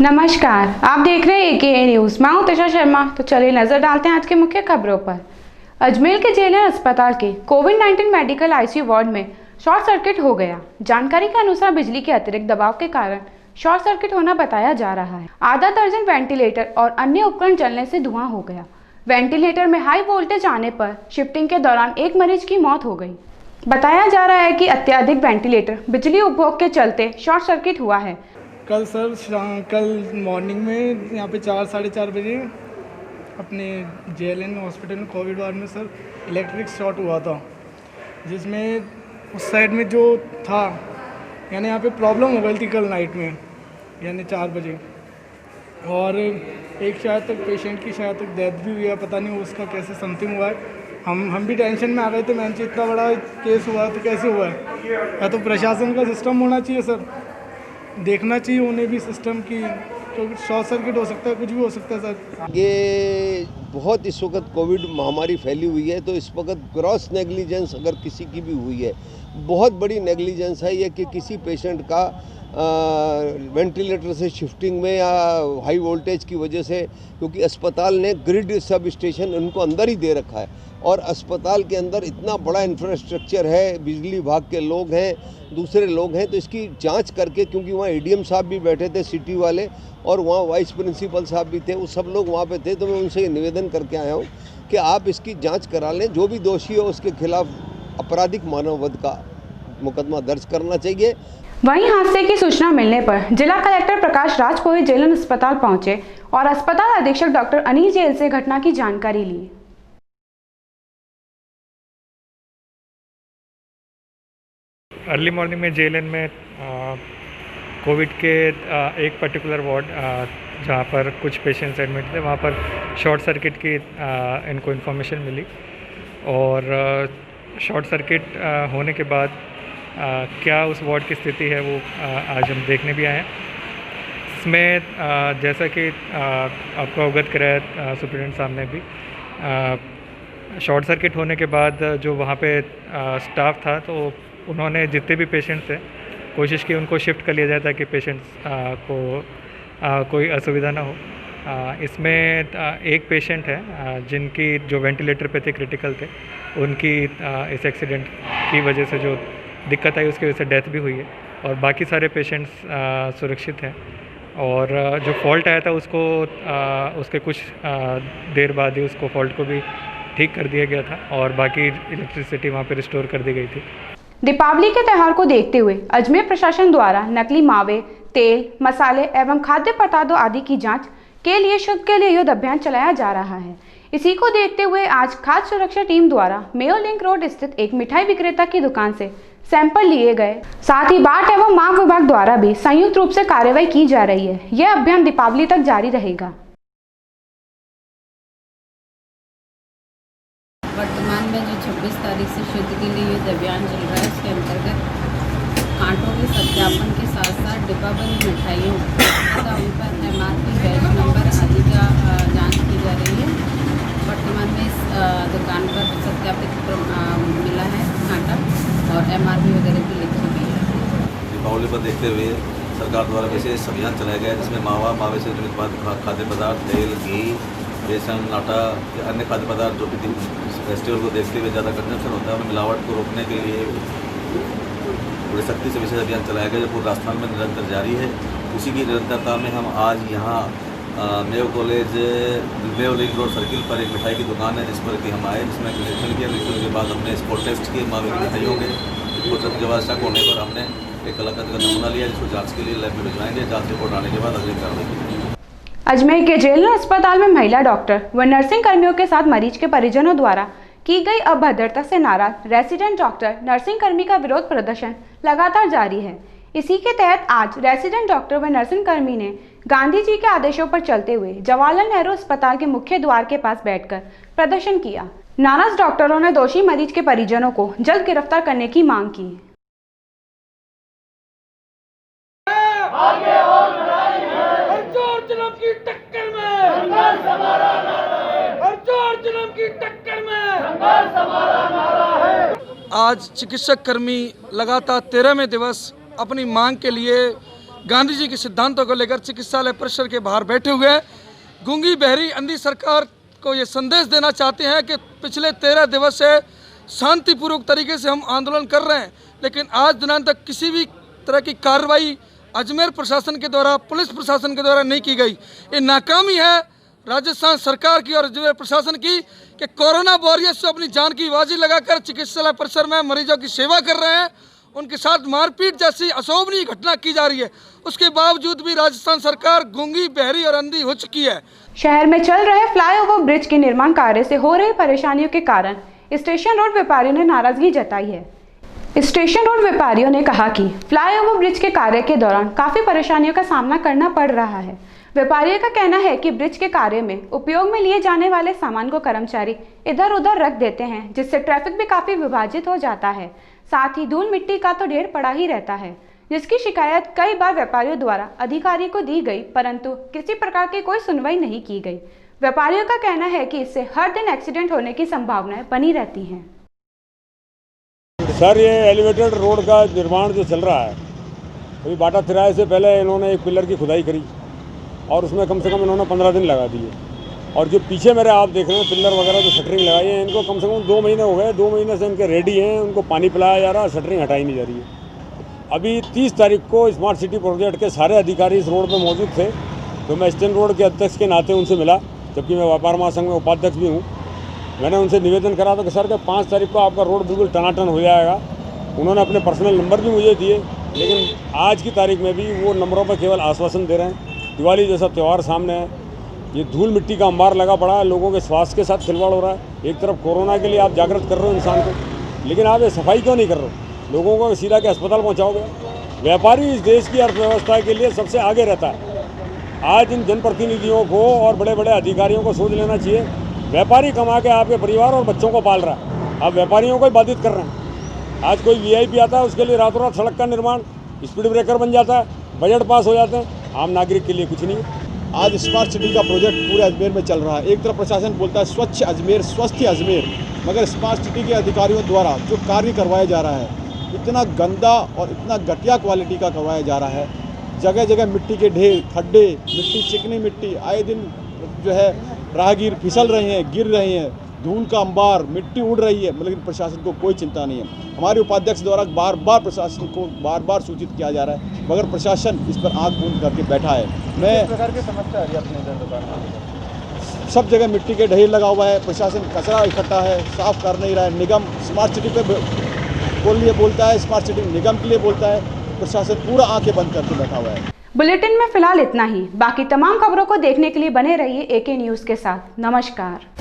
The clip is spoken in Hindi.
नमस्कार, आप देख रहे हैं एके न्यूज़। मैं हूं तशा शर्मा। तो चलिए नजर डालते हैं आज के मुख्य खबरों पर। अजमेर के जेएलएन अस्पताल के कोविड-19 मेडिकल आईसीयू वार्ड में शॉर्ट सर्किट हो गया। जानकारी के अनुसार बिजली के अतिरिक्त दबाव के कारण शॉर्ट सर्किट होना बताया जा रहा है। आधा दर्जन वेंटिलेटर और अन्य उपकरण जलने से धुआं हो गया। वेंटिलेटर में हाई वोल्टेज आने पर शिफ्टिंग के दौरान एक मरीज की मौत हो गई। बताया जा रहा है कि अत्यधिक वेंटिलेटर बिजली उपभोग के चलते शॉर्ट सर्किट हुआ है। कल मॉर्निंग में यहाँ पे 4-4:30 बजे अपने जेएलएन हॉस्पिटल में कोविड वार्ड में सर इलेक्ट्रिक शॉर्ट हुआ था, जिसमें उस साइड में जो था यानी यहाँ पे प्रॉब्लम हो गई थी कल नाइट में यानी 4 बजे। और एक शायद तक पेशेंट की शायद तक डेथ भी हुई है, पता नहीं उसका कैसे समथिंग हुआ है। हम भी टेंशन में आ गए थे, मैंने कि इतना बड़ा केस हुआ है तो कैसे हुआ है। या तो प्रशासन का सिस्टम होना चाहिए सर, देखना चाहिए उन्हें भी सिस्टम की, क्योंकि शॉर्ट सर्किट हो सकता है, कुछ भी हो सकता है सर। ये बहुत इस वक्त कोविड महामारी फैली हुई है, तो इस वक्त ग्रॉस नेग्लिजेंस अगर किसी की भी हुई है, बहुत बड़ी नेग्लिजेंस है ये कि किसी पेशेंट का वेंटिलेटर से शिफ्टिंग में या हाई वोल्टेज की वजह से, क्योंकि अस्पताल ने ग्रिड सब स्टेशन उनको अंदर ही दे रखा है और अस्पताल के अंदर इतना बड़ा इंफ्रास्ट्रक्चर है, बिजली विभाग के लोग हैं, दूसरे लोग हैं, तो इसकी जांच करके, क्योंकि वहाँ एडीएम साहब भी बैठे थे सिटी वाले और वहाँ वाइस प्रिंसिपल साहब भी थे, वो सब लोग वहाँ पे थे। तो मैं उनसे निवेदन करके आया हूँ कि आप इसकी जांच करा लें, जो भी दोषी हो उसके खिलाफ आपराधिक मानववध का मुकदमा दर्ज करना चाहिए। वहीं हादसे की सूचना मिलने पर जिला कलेक्टर प्रकाश राज कोई जेएलएन अस्पताल पहुंचे और अस्पताल अधीक्षक डॉक्टर अनिल जेल से घटना की जानकारी ली। अर्ली मॉर्निंग में जेएलएन में कोविड के एक पर्टिकुलर वार्ड जहाँ पर कुछ पेशेंट्स एडमिट थे, वहाँ पर शॉर्ट सर्किट की इनको इन्फॉर्मेशन मिली और शॉर्ट सर्किट होने के बाद क्या उस वार्ड की स्थिति है वो आज हम देखने भी आए हैं। इसमें जैसा कि आपको अवगत कराया सुप्रिटेंडेंट साहब ने भी, शॉर्ट सर्किट होने के बाद जो वहाँ पे स्टाफ था, तो उन्होंने जितने भी पेशेंट्स थे कोशिश की उनको शिफ्ट कर लिया जाए ताकि पेशेंट्स को कोई असुविधा ना हो। इसमें एक पेशेंट है जिनकी जो वेंटिलेटर पे थे, क्रिटिकल थे, उनकी इस एक्सीडेंट की वजह से जो दिक्कत आई उसकी वजह से डेथ भी हुई है और बाकी सारे पेशेंट्स सुरक्षित हैं। और जो फॉल्ट आया था उसको उसके कुछ देर बाद ही उसको फॉल्ट को भी ठीक कर दिया गया था और बाकी इलेक्ट्रिसिटी वहाँ पे रिस्टोर कर दी गई थी। दीपावली के त्योहार को देखते हुए अजमेर प्रशासन द्वारा नकली मावे, तेल, मसाले एवं खाद्य पदार्थों आदि की जांच के लिए शुद्ध के लिए युद्ध अभियान चलाया जा रहा है। इसी को देखते हुए आज खाद्य सुरक्षा टीम द्वारा मेयो लिंक रोड स्थित एक मिठाई विक्रेता की दुकान से सैंपल लिए गए। साथ ही बाट एवं माप विभाग द्वारा भी संयुक्त रूप से कार्रवाई की जा रही है। यह अभियान दीपावली तक जारी रहेगा। वर्तमान में जो 26 तारीख से शुद्ध के लिए युद्ध अभियान चल रहा है, उसके अंतर्गत कांटों के सत्यापन के साथ साथ डिब्बाबंद मिठाइयों तथा उन पर MRP, बैच नंबर आदि का जांच की जा रही है। वर्तमान में इस दुकान पर सत्यापित मिला है कांटा और MRP वगैरह की लिखी हुई है। दीपावली पर देखते हुए सरकार द्वारा विशेष अभियान चलाया गया है, जिसमें मावे से निर्मित खाद्य पदार्थ, तेल, घी, बेसन, आटा या अन्य खाद्य पदार्थ जो भी फेस्टिवल को देखते हुए ज़्यादा कंजम्पशन होता है, उन्हें मिलावट को रोकने के लिए बड़ी सख्ती से विशेष अभियान चलाया गया जो पूरे राजस्थान में निरंतर जारी है। उसी की निरंतरता में हम आज यहाँ मेयो लिंक रोड सर्किल पर एक मिठाई की दुकान है जिस पर कि हम आए, जिसमें निरीक्षण किया। निरीक्षण के बाद हमने इसको टेस्ट किए मावे की मिठाइयों के कुछ के बाद शक होने पर हमने एक कलाकंद का नमूना लिया, जिसको जाँच के लिए लैब में भिजवाएंगे। जाँच रिपोर्ट आने के बाद अगली कार्रवाई की। अजमेर के जेएलएन अस्पताल में महिला डॉक्टर व नर्सिंग कर्मियों के साथ मरीज के परिजनों द्वारा की गई अभद्रता से नाराज रेसिडेंट डॉक्टर नर्सिंग कर्मी का विरोध प्रदर्शन लगातार जारी है। इसी के तहत आज रेसिडेंट डॉक्टर व नर्सिंग कर्मी ने गांधी जी के आदेशों पर चलते हुए जवाहरलाल नेहरू अस्पताल के मुख्य द्वार के पास बैठकर प्रदर्शन किया। नाराज डॉक्टरों ने दोषी मरीज के परिजनों को जल्द गिरफ्तार करने की मांग की। आज चिकित्सक कर्मी लगातार 13वें दिवस अपनी मांग के लिए गांधी जी के सिद्धांतों को लेकर चिकित्सालय परिसर के बाहर बैठे हुए हैं। गूंगी बहरी अंधी सरकार को ये संदेश देना चाहते हैं कि पिछले 13 दिवस से शांतिपूर्वक तरीके से हम आंदोलन कर रहे हैं, लेकिन आज दिनांक तक किसी भी तरह की कार्रवाई अजमेर प्रशासन के द्वारा, पुलिस प्रशासन के द्वारा नहीं की गई। ये नाकामी है राजस्थान सरकार की और अजमेर प्रशासन की कि कोरोना वॉरियर्स अपनी जान की बाजी लगाकर चिकित्सालय परिसर में मरीजों की सेवा कर रहे हैं, उनके साथ मारपीट जैसी अशोभनीय घटना की जा रही है। उसके बावजूद भी राजस्थान सरकार गूंगी, बहरी और अंधी हो चुकी है। शहर में चल रहे फ्लाईओवर ब्रिज के निर्माण कार्य से हो रही परेशानियों के कारण स्टेशन रोड व्यापारियों ने नाराजगी जताई है। स्टेशन रोड व्यापारियों ने कहा कि फ्लाईओवर ब्रिज के कार्य के दौरान काफी परेशानियों का सामना करना पड़ रहा है। व्यापारियों का कहना है कि ब्रिज के कार्य में उपयोग में लिए जाने वाले सामान को कर्मचारी इधर उधर रख देते हैं, जिससे ट्रैफिक भी काफी विभाजित हो जाता है। साथ ही धूल मिट्टी का तो ढेर पड़ा ही रहता है, जिसकी शिकायत कई बार व्यापारियों द्वारा अधिकारी को दी गई, परंतु किसी प्रकार की कोई सुनवाई नहीं की गई। व्यापारियों का कहना है कि इससे हर दिन एक्सीडेंट होने की संभावनाएं बनी रहती हैं। सर, ये एलिवेटेड रोड का निर्माण जो चल रहा है, अभी बाटा तिराहे से पहले इन्होंने एक पिलर की खुदाई करी और उसमें कम से कम इन्होंने 15 दिन लगा दिए। और जो पीछे मेरे आप देख रहे हैं पिलर वगैरह जो शटरिंग लगाई है, इनको कम से कम 2 महीने हो गए। 2 महीने से इनके रेडी हैं, उनको पानी पिलाया जा रहा है, शटरिंग हटाई नहीं जा रही है। अभी 30 तारीख को स्मार्ट सिटी प्रोजेक्ट के सारे अधिकारी इस रोड पर मौजूद थे, तो मैं स्टैंड रोड के अध्यक्ष के नाते उनसे मिला, जबकि मैं व्यापार महासंघ में उपाध्यक्ष भी हूँ। मैंने उनसे निवेदन करा था कि सर 5 तारीख को आपका रोड बिल्कुल टनाटन हो जाएगा। उन्होंने अपने पर्सनल नंबर भी मुझे दिए, लेकिन आज की तारीख में भी वो नंबरों पर केवल आश्वासन दे रहे हैं। दिवाली जैसा त्यौहार सामने है, ये धूल मिट्टी का अंबार लगा पड़ा है, लोगों के स्वास्थ्य के साथ खिलवाड़ हो रहा है। एक तरफ कोरोना के लिए आप जागृत कर रहे हो इंसान को, लेकिन आप ये सफाई क्यों नहीं कर रहे हो? लोगों को सीधा के अस्पताल पहुँचाओगे। व्यापारी इस देश की अर्थव्यवस्था के लिए सबसे आगे रहता है। आज इन जनप्रतिनिधियों को और बड़े बड़े अधिकारियों को सोच लेना चाहिए, व्यापारी कमा के आपके परिवार और बच्चों को पाल रहा है, आप व्यापारियों को ही बाधित कर रहे हैं। आज कोई वीआईपी आता है, उसके लिए रातों रात सड़क का निर्माण, स्पीड ब्रेकर बन जाता है, बजट पास हो जाते हैं, आम नागरिक के लिए कुछ नहीं है। आज स्मार्ट सिटी का प्रोजेक्ट पूरे अजमेर में चल रहा है। एक तरफ प्रशासन बोलता है स्वच्छ अजमेर, स्वस्थ अजमेर, मगर स्मार्ट सिटी के अधिकारियों द्वारा जो कार्य करवाया जा रहा है इतना गंदा और इतना घटिया क्वालिटी का करवाया जा रहा है। जगह जगह मिट्टी के ढेर, खड्डे, मिट्टी, चिकनी मिट्टी, आए दिन जो है राहगीर फिसल रहे हैं, गिर रहे हैं, धूल का अंबार, मिट्टी उड़ रही है, लेकिन प्रशासन को कोई चिंता नहीं है। हमारे उपाध्यक्ष द्वारा बार बार प्रशासन को बार सूचित किया जा रहा है, मगर प्रशासन इस पर आंख बंद करके बैठा है। मैं प्रकार की समस्या है अपने सब जगह मिट्टी के ढेर लगा हुआ है, प्रशासन कचरा इकट्ठा है, साफ कर नहीं रहा है। निगम स्मार्ट सिटी पे बोलता है, स्मार्ट सिटी निगम के लिए बोलता है, प्रशासन पूरा आंखें बंद करके बैठा हुआ है। बुलेटिन में फिलहाल इतना ही। बाकी तमाम खबरों को देखने के लिए बने रहिए AK न्यूज़ के साथ। नमस्कार।